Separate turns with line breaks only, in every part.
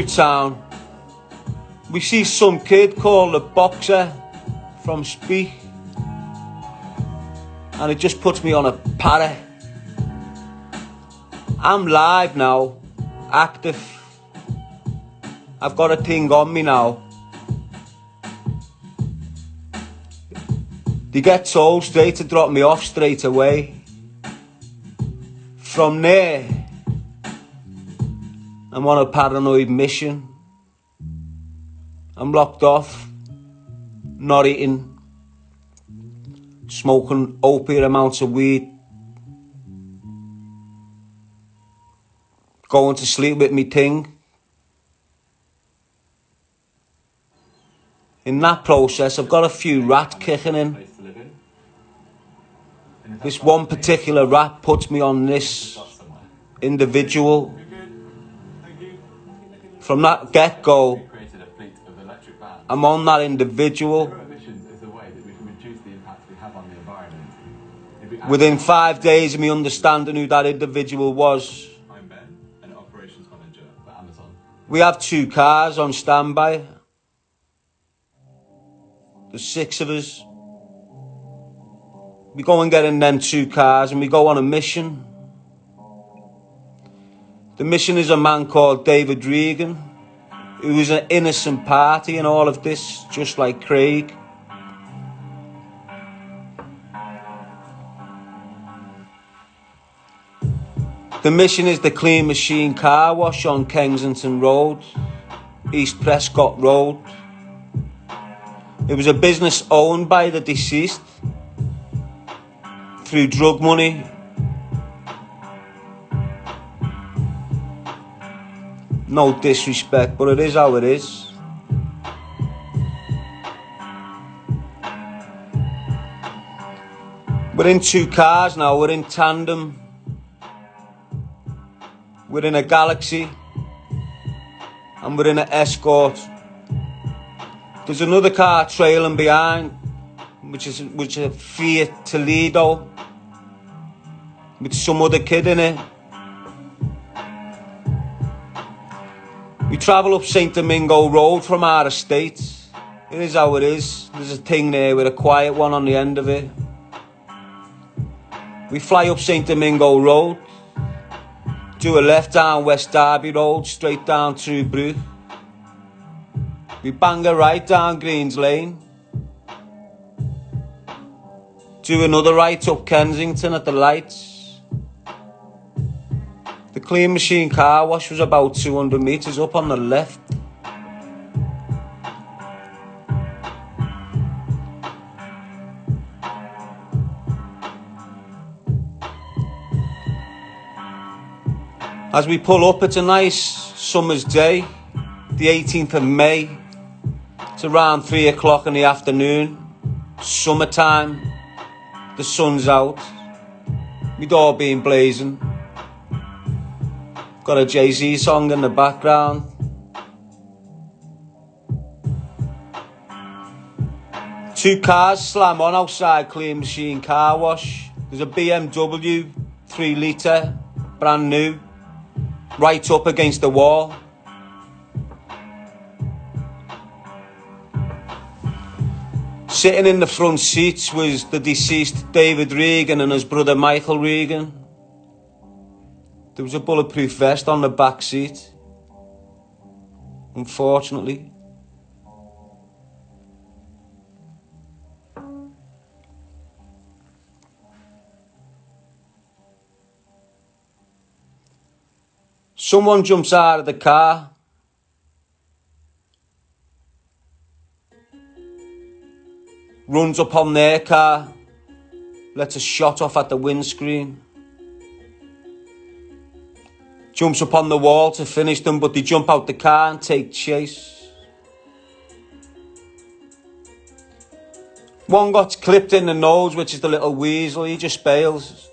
Town, we see some kid called a boxer from Speak, and it just puts me on a parrot. I'm live now, active. I've got a thing on me now. They get told straight to drop me off straight away. From there, I'm on a paranoid mission. I'm locked off, not eating, smoking opiate amounts of weed, going to sleep with me thing. In that process, I've got a few rats kicking in. This one particular rat puts me on this individual. From that get-go, I'm on that individual. Within 5 days of me understanding who that individual was,
I'm Ben, an operations manager for Amazon.
We have 2 cars on standby. There's 6 of us. We go and get in them 2 cars and we go on a mission. The mission is a man called David Regan, who is an innocent party in all of this, just like Craig. The mission is the Clean Machine Car Wash on Kensington Road, East Prescott Road. It was a business owned by the deceased through drug money. No disrespect, but it is how it is. We're in 2 cars now, we're in tandem. We're in a Galaxy and we're in an Escort. There's another car trailing behind, which is a Fiat Toledo with some other kid in it. We travel up St. Domingo Road from our estate. It is how it is. There's a thing there with a quiet one on the end of it. We fly up St. Domingo Road, do a left down West Derby Road, straight down through Brook. We bang a right down Greens Lane. Do another right up Kensington at the lights. The Clean Machine Car Wash was about 200 metres up on the left. As we pull up, it's a nice summer's day, the 18th of May. It's around 3 o'clock in the afternoon, summertime, the sun's out, my door being blazing. Got a Jay-Z song in the background. Two cars slam on outside Clean Machine Car Wash. There's a BMW 3 litre, brand new, right up against the wall. Sitting in the front seats was the deceased David Regan and his brother Michael Regan. There was a bulletproof vest on the back seat, unfortunately. Someone jumps out of the car. Runs up on their car, lets a shot off at the windscreen. Jumps up on the wall to finish them, but they jump out the car and take chase. One got clipped in the nose, which is the little weasel. He just bails.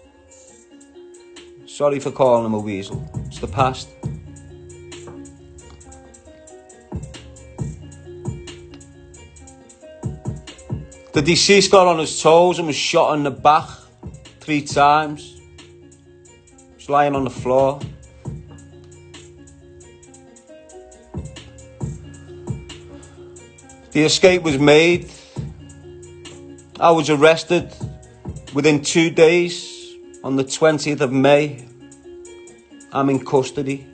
Sorry for calling him a weasel. It's the past. The deceased got on his toes and was shot in the back 3 times. He was lying on the floor. The escape was made. I was arrested within 2 days. On the 20th of May, I'm in custody.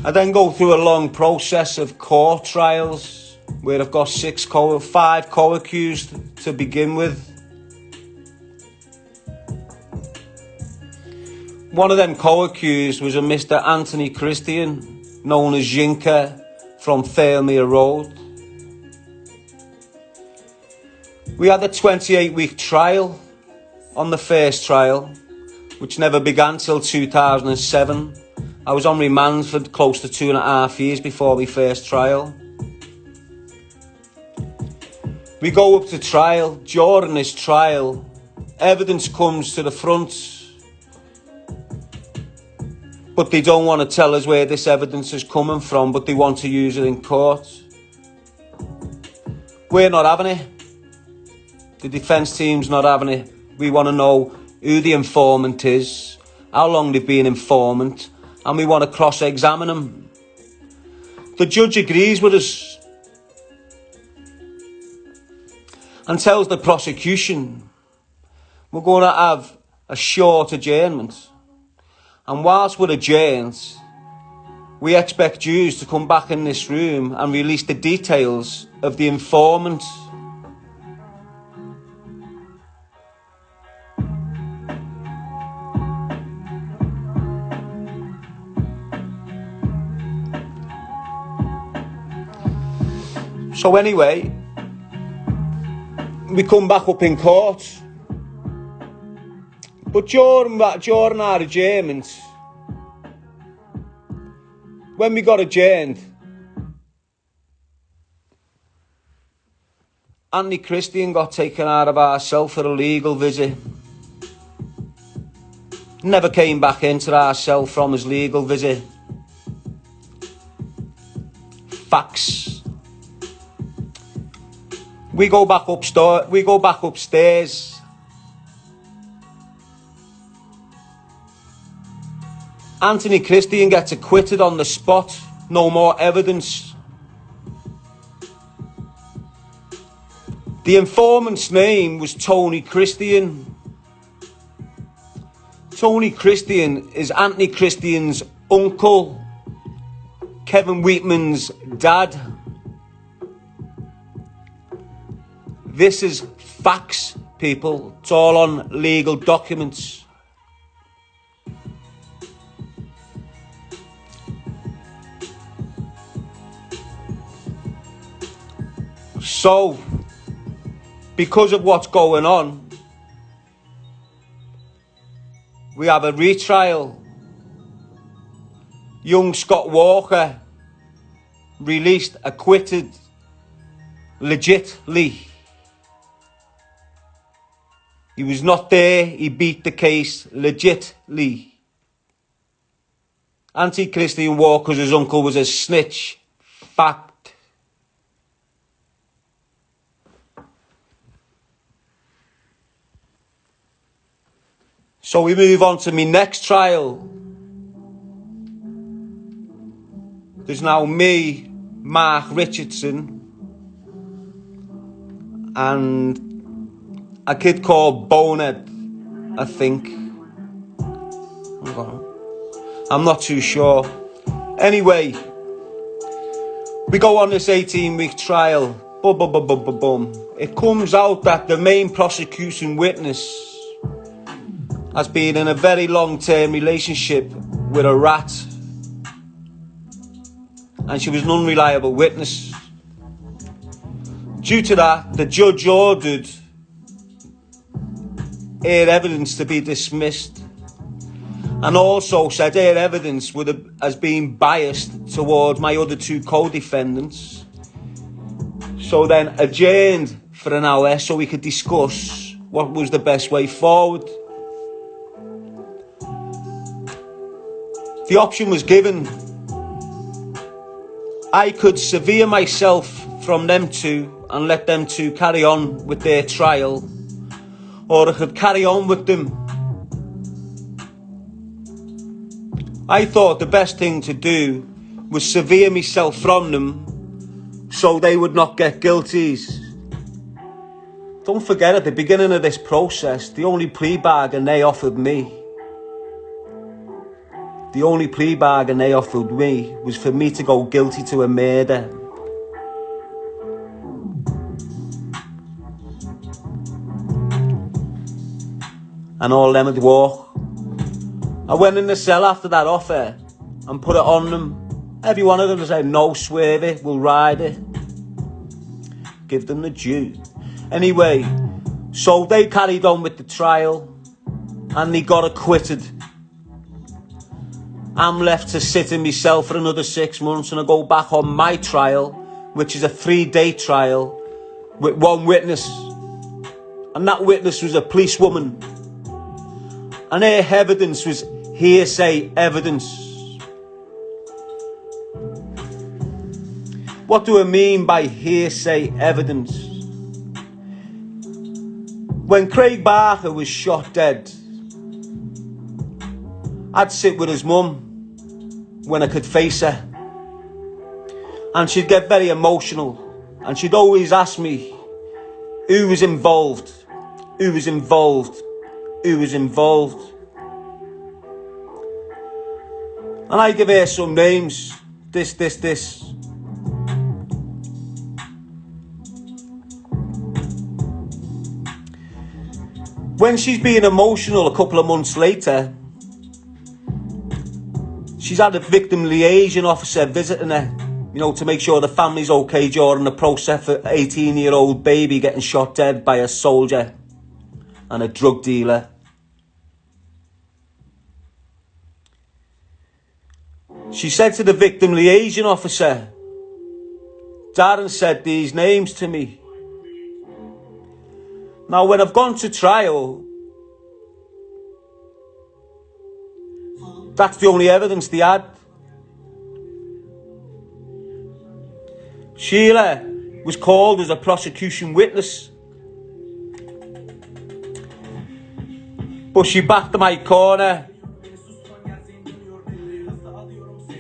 I then go through a long process of court trials where I've got 5 co-accused to begin with. One of them co-accused was a Mr. Anthony Christian, known as Yinka, from Thirlmere Road. We had a 28-week trial on the first trial, which never began till 2007. I was on remand for close to 2.5 years before my first trial. We go up to trial. During this trial, evidence comes to the front, but they don't want to tell us where this evidence is coming from, but they want to use it in court. We're not having it. The defence team's not having it. We want to know who the informant is, how long they've been informant, and we want to cross-examine them. The judge agrees with us and tells the prosecution we're going to have a short adjournment. And whilst we're adjourned, we expect you to come back in this room and release the details of the informant. So anyway, we come back up in court. But during our adjournment, when we got adjourned, Anthony Christian got taken out of our cell for a legal visit. Never came back into our cell from his legal visit. Facts. We go back upstairs. Anthony Christian gets acquitted on the spot. No more evidence. The informant's name was Tony Christian. Tony Christian is Anthony Christian's uncle, Kevin Wheatman's dad. This is facts, people. It's all on legal documents. So, because of what's going on, we have a retrial. Young Scott Walker released, acquitted, legitly. He was not there, he beat the case legitly. Anthony Christian Walker's uncle was a snitch. Fact. So we move on to my next trial. There's now me, Mark Richardson, and a kid called Bonehead, I think. I'm not too sure. Anyway, we go on this 18-week trial. Boom, boom, boom, boom, boom, boom. It comes out that the main prosecution witness has been in a very long-term relationship with a rat, and she was an unreliable witness. Due to that, the judge ordered her evidence to be dismissed, and also said her evidence has been biased towards my other 2 co-defendants. So then adjourned for an hour so we could discuss what was the best way forward. The option was given. I could sever myself from them 2 and let them 2 carry on with their trial, or I could carry on with them. I thought the best thing to do was sever myself from them so they would not get guilties. Don't forget, at the beginning of this process, the only plea bargain they offered me was for me to go guilty to a murder. And all them would walk. I went in the cell after that offer and put it on them. Every one of them said, no, swerve it, we'll ride it. Give them the due. Anyway, so they carried on with the trial and they got acquitted. I'm left to sit in myself for another 6 months, and I go back on my trial, which is a 3-day trial, with one witness. And that witness was a policewoman. And her evidence was hearsay evidence. What do I mean by hearsay evidence? When Craig Barker was shot dead, I'd sit with his mum when I could face her. And she'd get very emotional. And she'd always ask me, who was involved? Who was involved? Who was involved? And I give her some names. This. When she's being emotional a couple of months later, she's had a victim liaison officer visiting her, to make sure the family's okay during the process of an 18-year-old baby getting shot dead by a soldier and a drug dealer. She said to the victim liaison officer, Darren said these names to me. Now, when I've gone to trial, that's the only evidence they had. Sheila was called as a prosecution witness, but she backed my corner.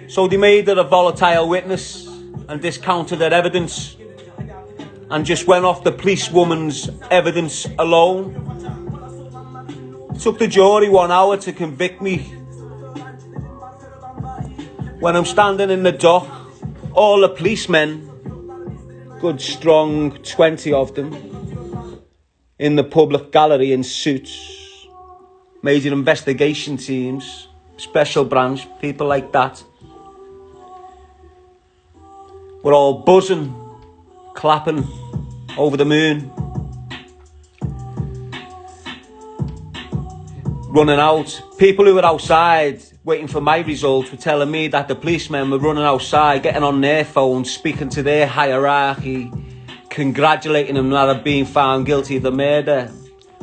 So they made her a volatile witness and discounted her evidence and just went off the policewoman's evidence alone. It took the jury 1 hour to convict me. When I'm standing in the dock, all the policemen, good strong 20 of them, in the public gallery in suits, major investigation teams, special branch, people like that, we're all buzzing, clapping, over the moon, running out. People who were outside waiting for my results were telling me that the policemen were running outside, getting on their phones, speaking to their hierarchy, congratulating them that I'd been found guilty of the murder,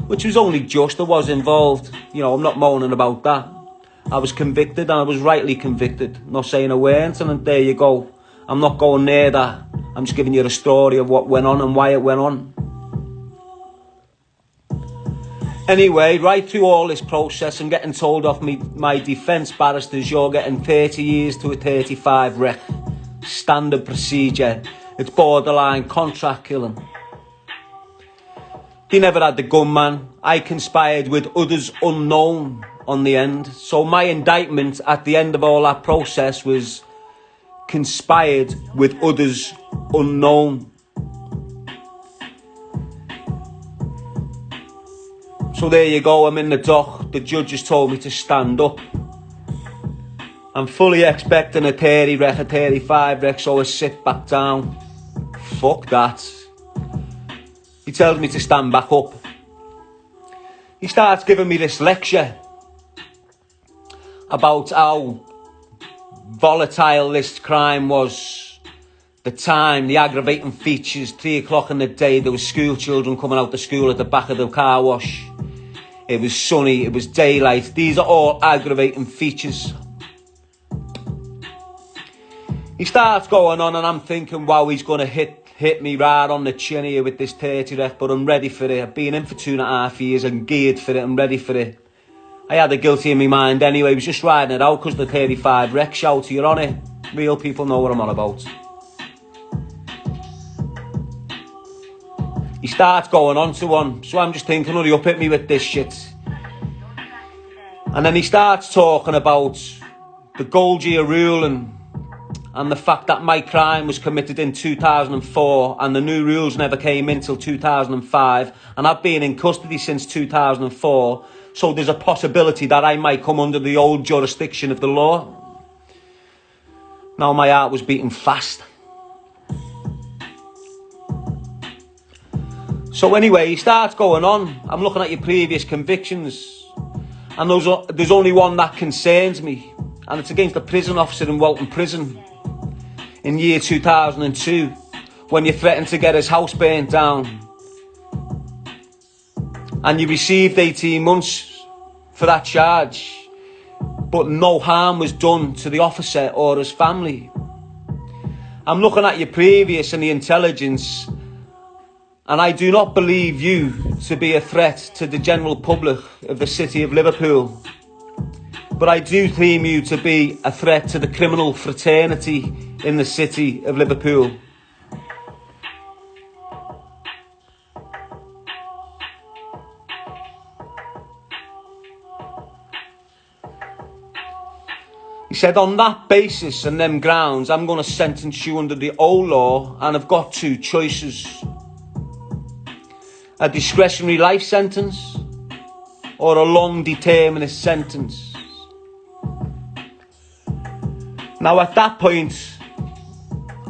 which was only just. I was involved. I'm not moaning about that. I was convicted, and I was rightly convicted. I'm not saying I weren't, and there you go. I'm not going near that. I'm just giving you the story of what went on and why it went on. Anyway, right through all this process, I'm getting told off my defence barristers, you're getting 30 years to a 35 rec. Standard procedure. It's borderline contract killing. He never had the gunman. I conspired with others unknown on the end. So my indictment at the end of all that process was conspired with others unknown. So there you go, I'm in the dock. The judge has told me to stand up. I'm fully expecting a 30 rec, a 35 rec, so I sit back down. Fuck that. He tells me to stand back up. He starts giving me this lecture about how volatile this crime was. The time, the aggravating features, 3 o'clock in the day, there were school children coming out of school at the back of the car wash. It was sunny, it was daylight. These are all aggravating features. He starts going on and I'm thinking, wow, he's going to hit hit me right on the chin here with this 30 wreck, but I'm ready for it. I've been in for 2.5 years and geared for it. I'm ready for it. I had the guilty in my mind anyway. I was just riding it out because the 35 wreck shouter, you're on it. Real people know what I'm on about. He starts going on to one, so I'm just thinking, hurry up, hit me with this shit. And then he starts talking about the gold year rule and the fact that my crime was committed in 2004 and the new rules never came in till 2005, and I've been in custody since 2004, so there's a possibility that I might come under the old jurisdiction of the law. Now my heart was beating fast. So anyway, he starts going on. I'm looking at your previous convictions, and there's only one that concerns me, and it's against a prison officer in Walton Prison in year 2002, when you threatened to get his house burnt down, and you received 18 months for that charge, but no harm was done to the officer or his family. I'm looking at your previous and the intelligence, and I do not believe you to be a threat to the general public of the city of Liverpool. But I do deem you to be a threat to the criminal fraternity in the city of Liverpool. He said, on that basis and them grounds, I'm going to sentence you under the old law, and I've got two choices. A discretionary life sentence or a long determinate sentence. Now at that point,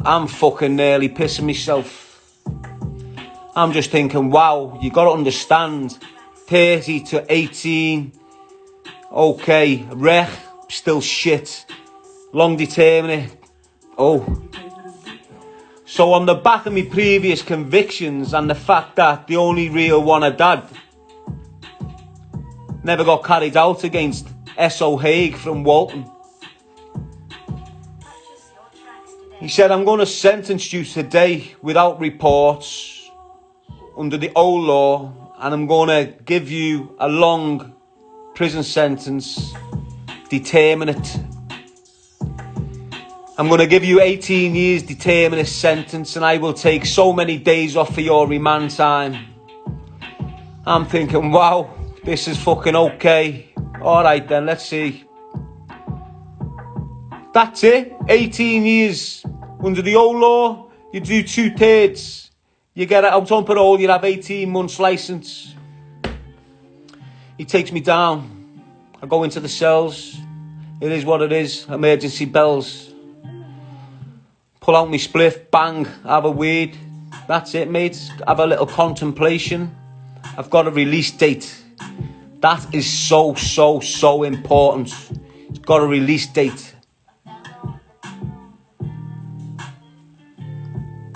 I'm fucking nearly pissing myself. I'm just thinking, wow, you got to understand, 30 to 18, okay, rec, still shit, long determinate, oh. So on the back of my previous convictions and the fact that the only real one I'd had never got carried out against S.O. Haig from Walton, he said, I'm going to sentence you today without reports under the old law, and I'm going to give you a long prison sentence, determinate. I'm going to give you 18 years determinate sentence, and I will take so many days off for your remand time. I'm thinking, wow, this is fucking okay. Alright then, let's see. That's it. 18 years. Under the old law, you do 2/3. You get out on parole, you have 18 months licence. He takes me down. I go into the cells. It is what it is. Emergency bells. Pull out my spliff, bang, have a weed. That's it, mate. Have a little contemplation. I've got a release date. That is so important. It's got a release date.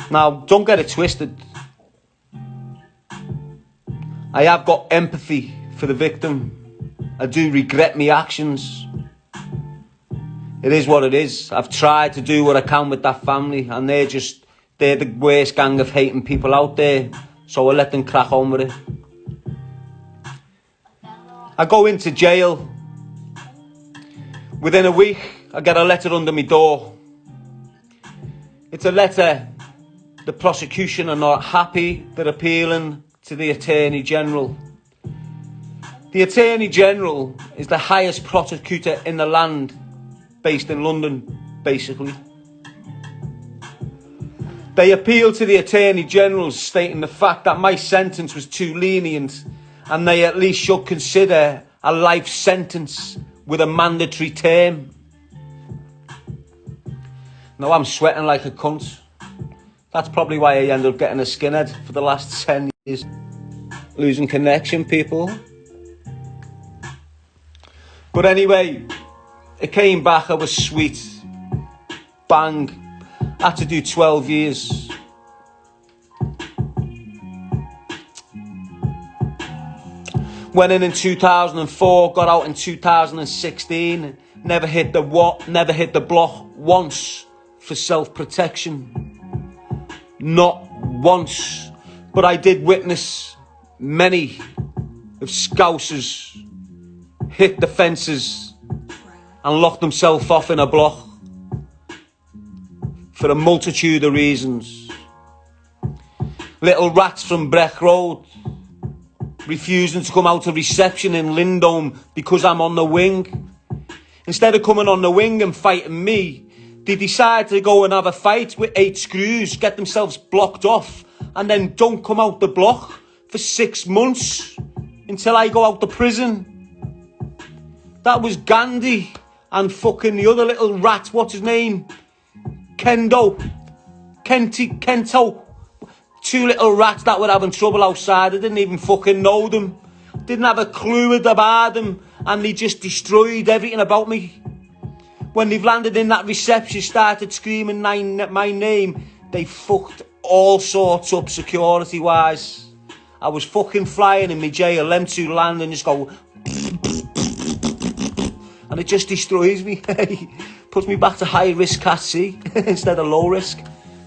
Now, don't get it twisted. I have got empathy for the victim. I do regret my actions. It is what it is. I've tried to do what I can with that family, and they're the worst gang of hating people out there, so I let them crack on with it. I go into jail. Within a week, I get a letter under my door. It's a letter. The prosecution are not happy. They're appealing to the Attorney General. The Attorney General is the highest prosecutor in the land, based in London, basically. They appeal to the Attorney General, stating the fact that my sentence was too lenient, and they at least should consider a life sentence with a mandatory term. Now I'm sweating like a cunt. That's probably why I ended up getting a skinhead for the last 10 years. Losing connection, people. But anyway, it came back, I was sweet. Bang. I had to do 12 years. Went in 2004, got out in 2016. Never hit the block once for self-protection. Not once, but I did witness many of Scousers hit the fences and lock themselves off in a block for a multitude of reasons. Little rats from Breck Road refusing to come out of reception in Lindholm because I'm on the wing. Instead of coming on the wing and fighting me, they decide to go and have a fight with 8 screws, get themselves blocked off, and then don't come out the block for 6 months until I go out to prison. That was Gandhi and fucking the other little rat, what's his name? Kento. 2 little rats that were having trouble outside. I didn't even fucking know them. Didn't have a clue about them, and they just destroyed everything about me. When they've landed in that reception, started screaming my name, they fucked all sorts up security-wise. I was fucking flying in my jail, them 2 land and just go... and it just destroys me. Puts me back to high-risk Cat C instead of low-risk.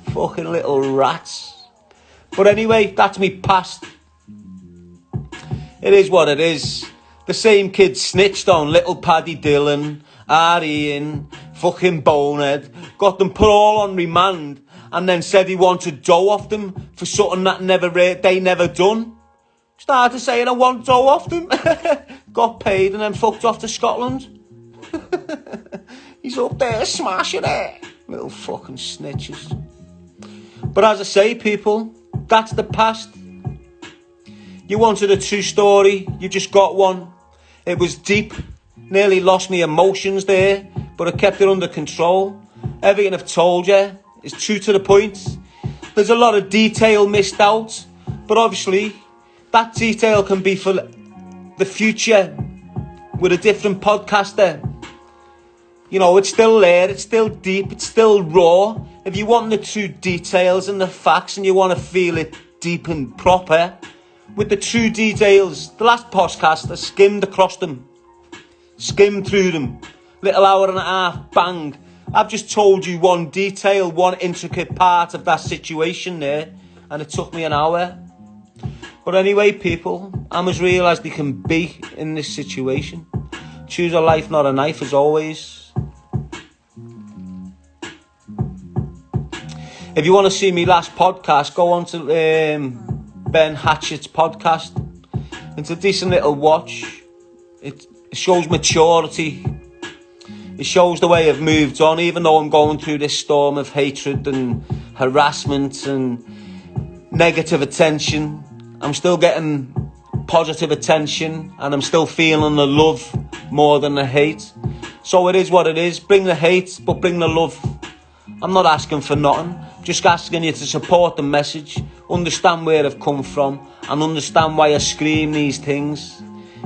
Fucking little rats. But anyway, that's me past. It is what it is. The same kid snitched on little Paddy Dillon, Ian, fucking Bonehead, got them put all on remand, and then said he wanted dough off them for something that they never done. Started saying I want dough off them. Got paid and then fucked off to Scotland. He's up there smashing it. Little fucking snitches. But as I say, people, that's the past. You wanted a true story, you just got one. It was deep, nearly lost me emotions there, but I kept it under control. Everything I've told you is true to the point. There's a lot of detail missed out, but obviously that detail can be for the future with a different podcaster. You know, it's still there, it's still deep, it's still raw. If you want the true details and the facts and you want to feel it deep and proper, with the true details, the last podcast, I skimmed across them. Skimmed through them. Little hour and a half, bang. I've just told you one detail, one intricate part of that situation there, and it took me an hour. But anyway, people, I'm as real as they can be in this situation. Choose a life, not a knife, as always. If you want to see me last podcast, go on to Ben Hatchett's podcast. It's a decent little watch. It shows maturity. It shows the way I've moved on, even though I'm going through this storm of hatred and harassment and negative attention. I'm still getting positive attention and I'm still feeling the love more than the hate. So it is what it is. Bring the hate, but bring the love. I'm not asking for nothing. Just asking you to support the message, understand where I've come from, and understand why I scream these things.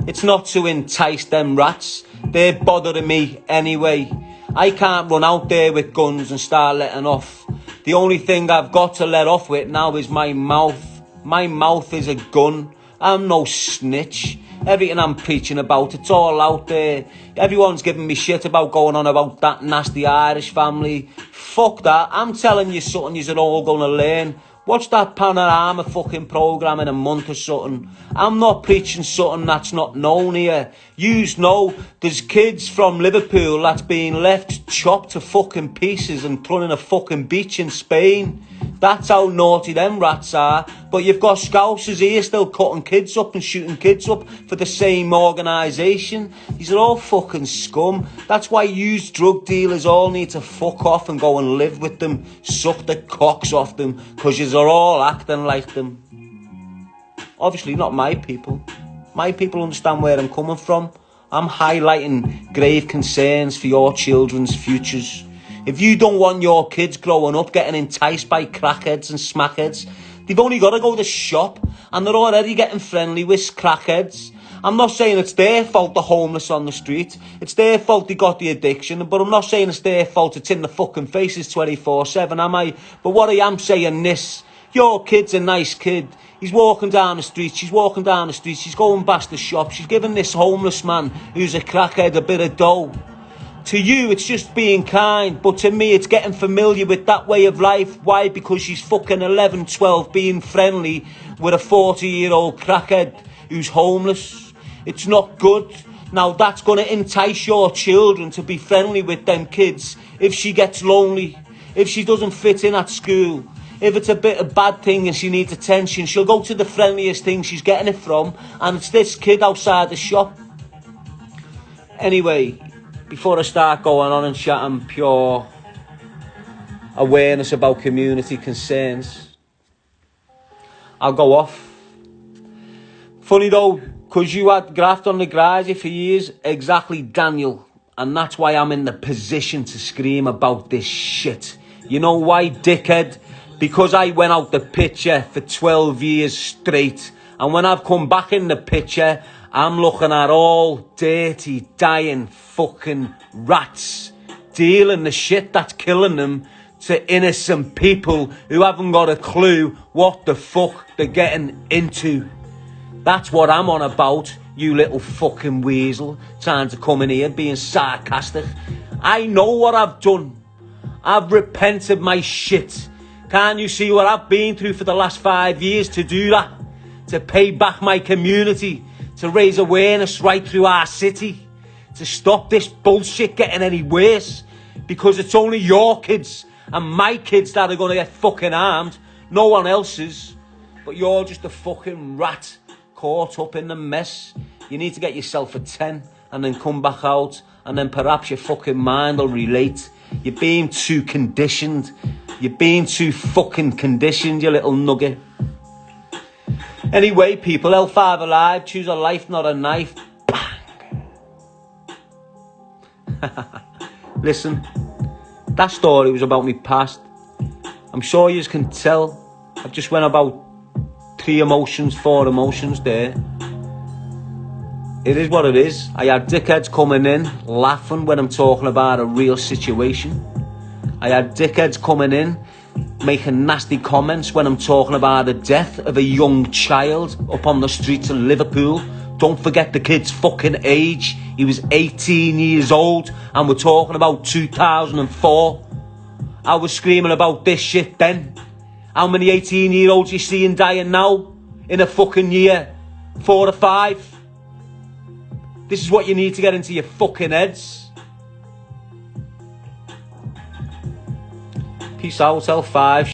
It's not to entice them rats. They're bothering me anyway. I can't run out there with guns and start letting off. The only thing I've got to let off with now is my mouth. My mouth is a gun. I'm no snitch. Everything I'm preaching about, it's all out there. Everyone's giving me shit about going on about that nasty Irish family. Fuck that. I'm telling you something you're all going to learn. Watch that Panorama fucking programme in a month or something. I'm not preaching something that's not known here. Yous know there's kids from Liverpool that's being left chopped to fucking pieces and thrown in a fucking beach in Spain. That's how naughty them rats are. But you've got Scousers here still cutting kids up and shooting kids up for the same organisation. These are all fucking scum. That's why yous drug dealers all need to fuck off and go and live with them. Suck the cocks off them, because yous are all acting like them. Obviously not my people. My people understand where I'm coming from. I'm highlighting grave concerns for your children's futures. If you don't want your kids growing up getting enticed by crackheads and smackheads, they've only got to go to shop and they're already getting friendly with crackheads. I'm not saying it's their fault they're homeless on the street. It's their fault they got the addiction. But I'm not saying it's their fault it's in the fucking faces 24/7, am I? But what I am saying this, your kid's a nice kid. He's walking down the street, she's walking down the street, she's going past the shop, she's giving this homeless man who's a crackhead a bit of dough. To you, it's just being kind, but to me, it's getting familiar with that way of life. Why? Because she's fucking 11, 12, being friendly with a 40-year-old crackhead who's homeless. It's not good. Now, that's going to entice your children to be friendly with them kids if she gets lonely, if she doesn't fit in at school, if it's a bit of bad thing and she needs attention, she'll go to the friendliest thing she's getting it from, and it's this kid outside the shop. Anyway, before I start going on and chatting pure awareness about community concerns, I'll go off. Funny though, because you had graft on the garage for years, exactly, Daniel, and that's why I'm in the position to scream about this shit. You know why, dickhead? Because I went out the picture for 12 years straight, and when I've come back in the picture, I'm looking at all dirty, dying fucking rats dealing the shit that's killing them to innocent people who haven't got a clue what the fuck they're getting into. That's what I'm on about, you little fucking weasel, trying to come in here being sarcastic. I know what I've done. I've repented my shit. Can't you see what I've been through for the last 5 years to do that? To pay back my community, to raise awareness right through our city, to stop this bullshit getting any worse, because it's only your kids and my kids that are going to get fucking harmed, no one else's. But you're just a fucking rat caught up in the mess. You need to get yourself a 10 and then come back out, and then perhaps your fucking mind will relate. You're being too conditioned. You're being too fucking conditioned, you little nugget. Anyway, people, L5 alive, choose a life, not a knife. Bang. Listen, that story was about me past. I'm sure you can tell. I've just went about 4 emotions there. It is what it is. I had dickheads coming in, laughing when I'm talking about a real situation. I had dickheads coming in, making nasty comments when I'm talking about the death of a young child up on the streets of Liverpool. Don't forget the kid's fucking age. He was 18 years old, and we're talking about 2004. I was screaming about this shit then. How many 18-year-olds you seeing dying now in a fucking year? 4 or 5? This is what you need to get into your fucking heads. Peace out, L5.